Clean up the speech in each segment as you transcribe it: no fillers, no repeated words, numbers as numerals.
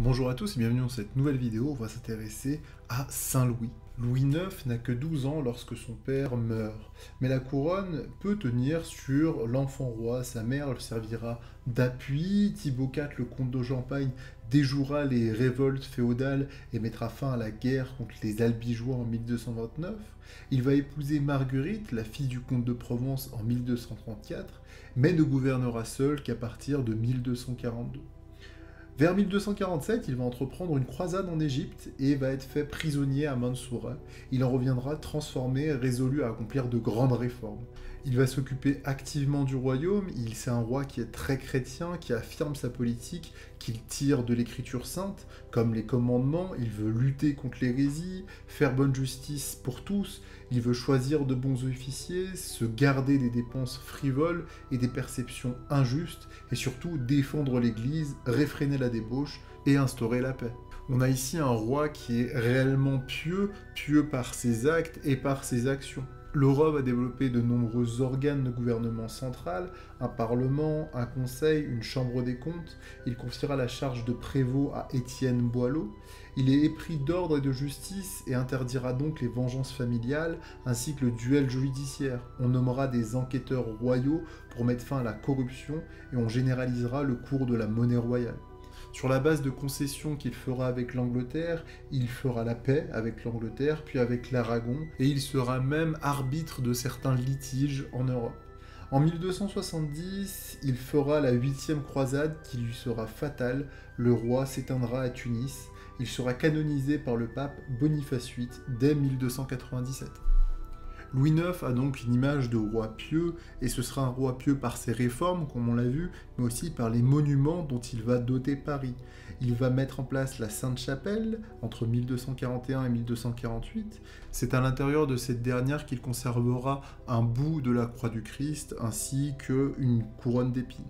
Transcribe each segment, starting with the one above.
Bonjour à tous et bienvenue dans cette nouvelle vidéo. On va s'intéresser à Saint Louis. Louis IX n'a que 12 ans lorsque son père meurt, mais la couronne peut tenir sur l'enfant roi. Sa mère le servira d'appui. Thibaut IV, le comte de Champagne, déjouera les révoltes féodales et mettra fin à la guerre contre les Albigeois en 1229. Il va épouser Marguerite, la fille du comte de Provence, en 1234, mais ne gouvernera seul qu'à partir de 1242. Vers 1247, il va entreprendre une croisade en Égypte et va être fait prisonnier à Mansoura. Il en reviendra transformé, résolu à accomplir de grandes réformes. Il va s'occuper activement du royaume, c'est un roi qui est très chrétien, qui affirme sa politique, qu'il tire de l'écriture sainte, comme les commandements, il veut lutter contre l'hérésie, faire bonne justice pour tous, il veut choisir de bons officiers, se garder des dépenses frivoles et des perceptions injustes, et surtout défendre l'Église, réfréner la débauche et instaurer la paix. On a ici un roi qui est réellement pieux, pieux par ses actes et par ses actions. Le roi va développer de nombreux organes de gouvernement central, un parlement, un conseil, une chambre des comptes. Il confiera la charge de prévôt à Étienne Boileau. Il est épris d'ordre et de justice et interdira donc les vengeances familiales ainsi que le duel judiciaire. On nommera des enquêteurs royaux pour mettre fin à la corruption et on généralisera le cours de la monnaie royale. Sur la base de concessions qu'il fera avec l'Angleterre, il fera la paix avec l'Angleterre, puis avec l'Aragon, et il sera même arbitre de certains litiges en Europe. En 1270, il fera la 8e croisade qui lui sera fatale, le roi s'éteindra à Tunis, il sera canonisé par le pape Boniface VIII dès 1297. Louis IX a donc une image de roi pieux, et ce sera un roi pieux par ses réformes, comme on l'a vu, mais aussi par les monuments dont il va doter Paris. Il va mettre en place la Sainte-Chapelle entre 1241 et 1248. C'est à l'intérieur de cette dernière qu'il conservera un bout de la croix du Christ, ainsi qu'une couronne d'épines.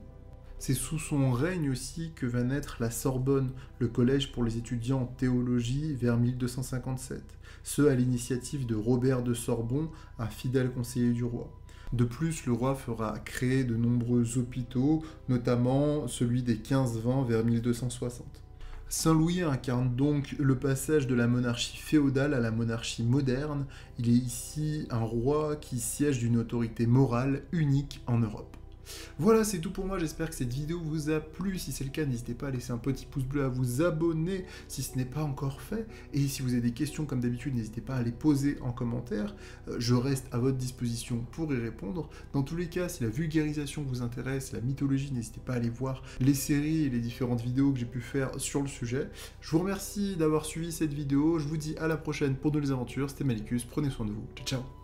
C'est sous son règne aussi que va naître la Sorbonne, le collège pour les étudiants en théologie vers 1257, ce à l'initiative de Robert de Sorbon, un fidèle conseiller du roi. De plus, le roi fera créer de nombreux hôpitaux, notamment celui des 15-20 vers 1260. Saint Louis incarne donc le passage de la monarchie féodale à la monarchie moderne. Il est ici un roi qui siège d'une autorité morale unique en Europe. Voilà, c'est tout pour moi, j'espère que cette vidéo vous a plu. Si c'est le cas, n'hésitez pas à laisser un petit pouce bleu, à vous abonner si ce n'est pas encore fait. Et si vous avez des questions comme d'habitude, n'hésitez pas à les poser en commentaire. Je reste à votre disposition pour y répondre. Dans tous les cas, si la vulgarisation vous intéresse, la mythologie, n'hésitez pas à aller voir les séries et les différentes vidéos que j'ai pu faire sur le sujet. Je vous remercie d'avoir suivi cette vidéo. Je vous dis à la prochaine pour de nouvelles aventures. C'était Malicus, prenez soin de vous. Ciao, ciao.